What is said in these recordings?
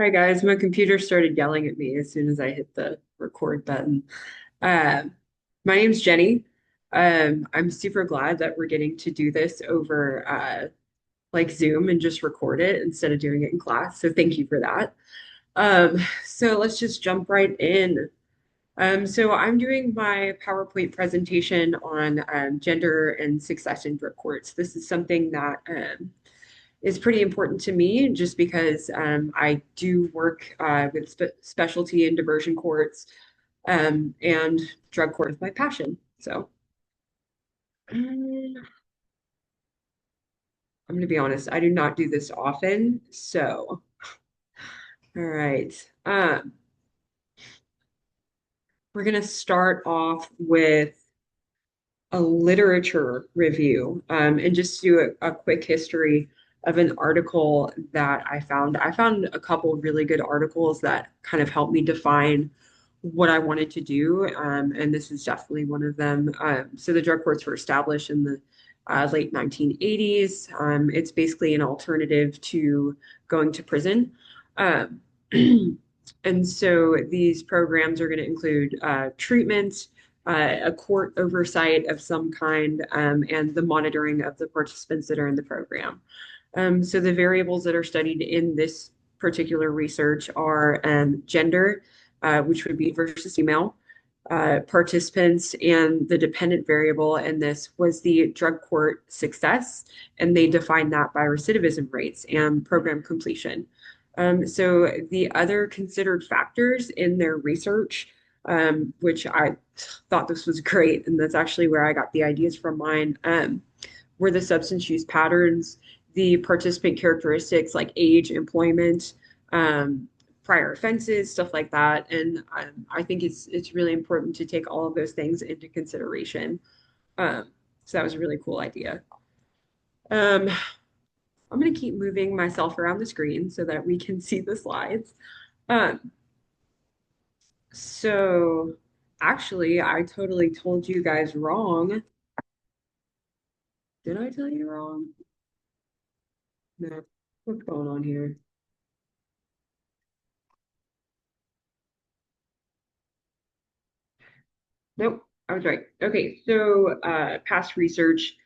Hi guys, my computer started yelling at me as soon as I hit the record button. Um, my name's Jenny. I'm super glad that we're getting to do this over like Zoom and just record it instead of doing it in class. So thank you for that. So let's just jump right in. So I'm doing my PowerPoint presentation on gender and succession drug courts. This is something that is pretty important to me just because I do work with specialty and diversion courts and drug court is my passion. So I'm going to be honest, I do not do this often. So, all right. We're going to start off with a literature review and just do a quick history of an article that I found. I found a couple really good articles that kind of helped me define what I wanted to do, and this is definitely one of them. So the drug courts were established in the late 1980s. It's basically an alternative to going to prison. Um, and so these programs are going to include treatment, a court oversight of some kind, and the monitoring of the participants that are in the program. So the variables that are studied in this particular research are gender, which would be versus female, participants, and the dependent variable in this was the drug court success, and they defined that by recidivism rates and program completion. So the other considered factors in their research, which I thought this was great, and that's actually where I got the ideas from mine, were the substance use patterns, the participant characteristics like age, employment, um, prior offenses, stuff like that. And I think it's really important to take all of those things into consideration. Um, so that was a really cool idea. Um, I'm going to keep moving myself around the screen so that we can see the slides. Um, so actually, I totally told you guys wrong. Did I tell you wrong? No. What's going on here? Nope, I was right. Okay, so past research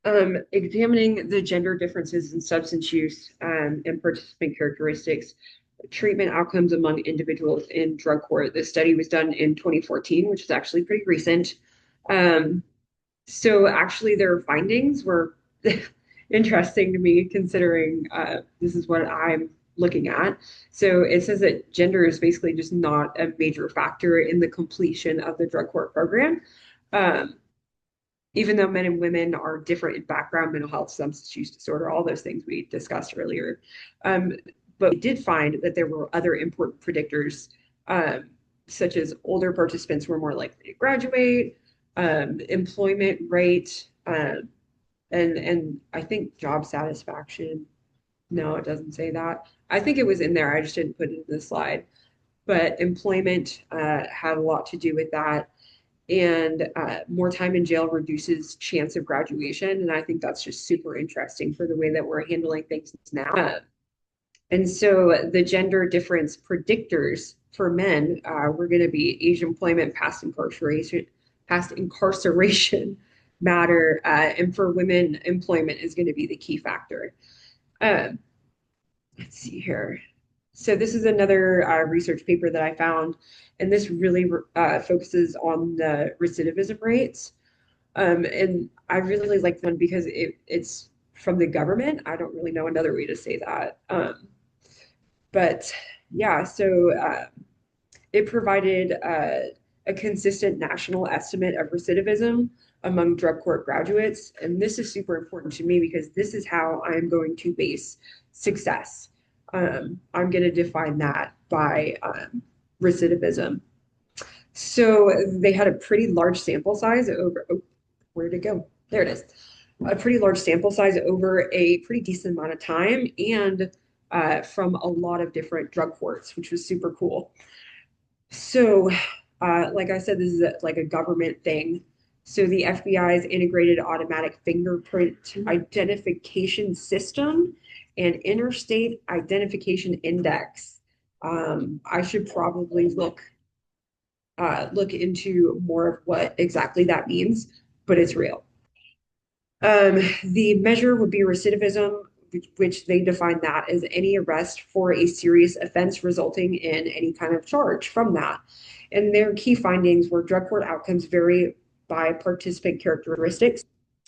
examining the gender differences in substance use and participant characteristics, treatment outcomes among individuals in drug court. This study was done in 2014, which is actually pretty recent. Um, so actually, their findings were interesting to me, considering this is what I'm looking at. So it says that gender is basically just not a major factor in the completion of the drug court program. Um, even though men and women are different in background, mental health, substance use disorder, all those things we discussed earlier. Um, but we did find that there were other important predictors, um, such as older participants were more likely to graduate, employment rate, and I think job satisfaction. No, it doesn't say that. I think it was in there. I just didn't put it in the slide. But employment had a lot to do with that, and more time in jail reduces chance of graduation. And I think that's just super interesting for the way that we're handling things now. And so the gender difference predictors for men were going to be age, employment, past incarceration matter, and for women, employment is going to be the key factor. Um, let's see here. So this is another research paper that I found, and this really focuses on the recidivism rates. And I really like one because it's from the government. I don't really know another way to say that. But yeah, so it provided a consistent national estimate of recidivism among drug court graduates. And this is super important to me because this is how I'm going to base success. I'm going to define that by recidivism. So they had a pretty large sample size over, oh, where'd it go? There it is. A pretty large sample size over a pretty decent amount of time and from a lot of different drug courts, which was super cool. So, like I said, this is like a government thing. So the FBI's integrated automatic fingerprint identification system and interstate identification index. I should probably look into more of what exactly that means, but it's real. The measure would be recidivism, which they define that as any arrest for a serious offense resulting in any kind of charge from that. And their key findings were drug court outcomes vary by participant characteristics,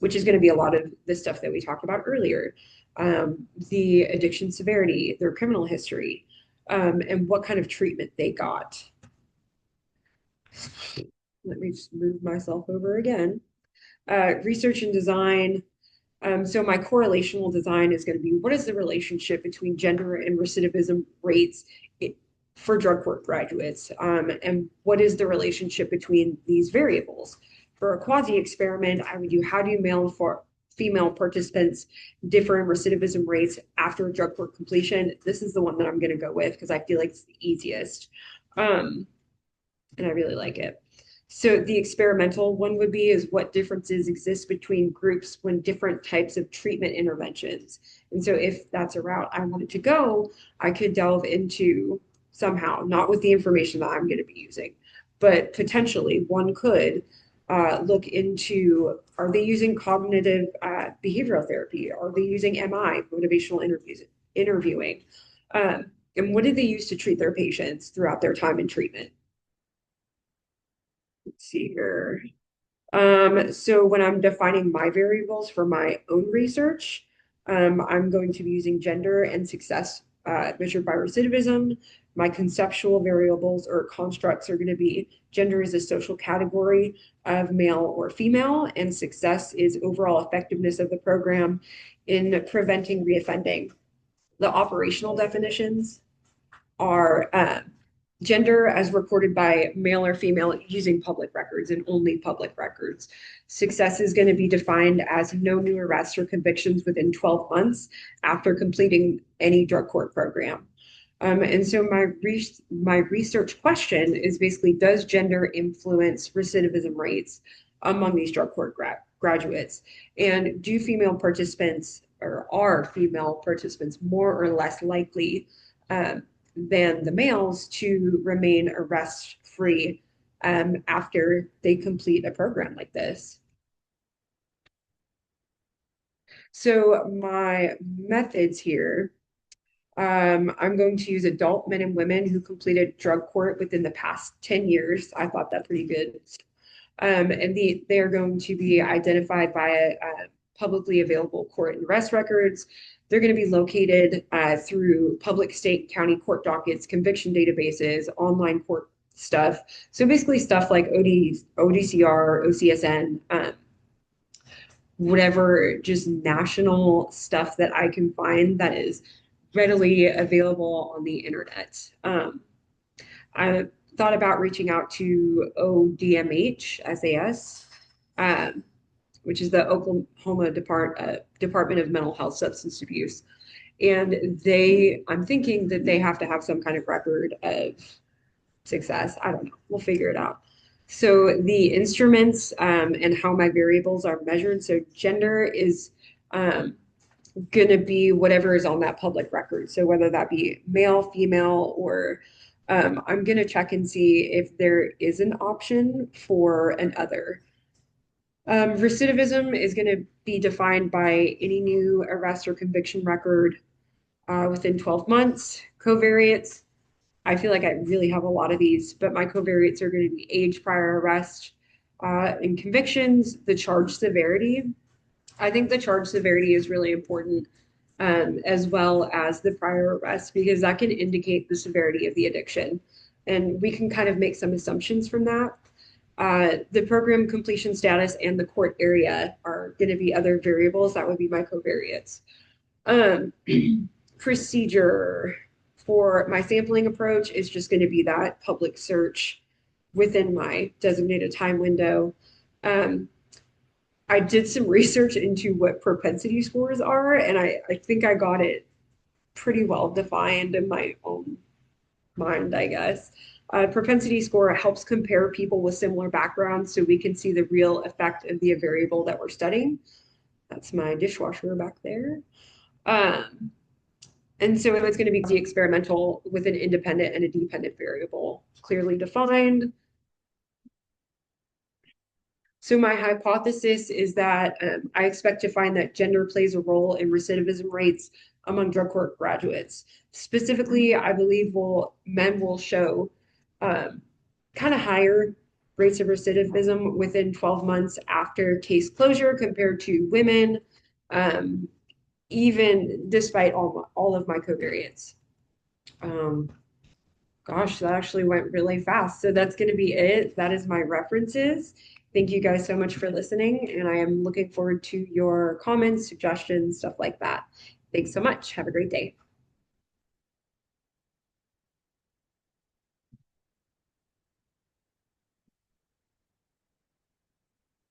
which is going to be a lot of the stuff that we talked about earlier. The addiction severity, their criminal history, and what kind of treatment they got. Let me just move myself over again. Research and design. So my correlational design is going to be what is the relationship between gender and recidivism rates for drug court graduates? And what is the relationship between these variables? For a quasi experiment, I would do how do male for female participants differ in recidivism rates after drug court completion? This is the one that I'm going to go with because I feel like it's the easiest. Um, and I really like it. So the experimental one would be is what differences exist between groups when different types of treatment interventions. And so if that's a route I wanted to go, I could delve into somehow, not with the information that I'm going to be using, but potentially one could look into are they using cognitive behavioral therapy? Are they using MI, motivational interviewing? And what did they use to treat their patients throughout their time in treatment? Let's see here. So when I'm defining my variables for my own research, I'm going to be using gender and success measured by recidivism. My conceptual variables or constructs are going to be gender is a social category of male or female, and success is overall effectiveness of the program in preventing reoffending. The operational definitions are gender as recorded by male or female using public records and only public records. Success is going to be defined as no new arrests or convictions within 12 months after completing any drug court program. And so my research question is basically, does gender influence recidivism rates among these drug court graduates? And do female participants or are female participants more or less likely than the males to remain arrest free after they complete a program like this? So my methods here, I'm going to use adult men and women who completed drug court within the past 10 years. I thought that pretty good. And they are going to be identified via publicly available court and arrest records. They're going to be located through public state county court dockets, conviction databases, online court stuff. So basically stuff like ODCR, OCSN, whatever just national stuff that I can find that is readily available on the internet. I thought about reaching out to ODMH SAS, um, which is the Oklahoma Department of Mental Health Substance Abuse. And I'm thinking that they have to have some kind of record of success. I don't know. We'll figure it out. So the instruments and how my variables are measured. So gender is going to be whatever is on that public record. So whether that be male, female, or I'm going to check and see if there is an option for an other. Recidivism is going to be defined by any new arrest or conviction record within 12 months. Covariates, I feel like I really have a lot of these, but my covariates are going to be age, prior arrest, and convictions, the charge severity. I think the charge severity is really important, as well as the prior arrest, because that can indicate the severity of the addiction. And we can kind of make some assumptions from that. The program completion status and the court area are going to be other variables. That would be my covariates. Um, Procedure for my sampling approach is just going to be that public search within my designated time window. Um, I did some research into what propensity scores are, and I think I got it pretty well defined in my own mind, I guess. Propensity score helps compare people with similar backgrounds so we can see the real effect of the variable that we're studying. That's my dishwasher back there. Um, And so it's going to be the experimental with an independent and a dependent variable clearly defined. So my hypothesis is that I expect to find that gender plays a role in recidivism rates among drug court graduates. Specifically, I believe men will show um, kind of higher rates of recidivism within 12 months after case closure compared to women, um, even despite all of my covariates. Um, Gosh, that actually went really fast. So that's going to be it. That is my references. Thank you guys so much for listening, and I am looking forward to your comments, suggestions, stuff like that. Thanks so much. Have a great day.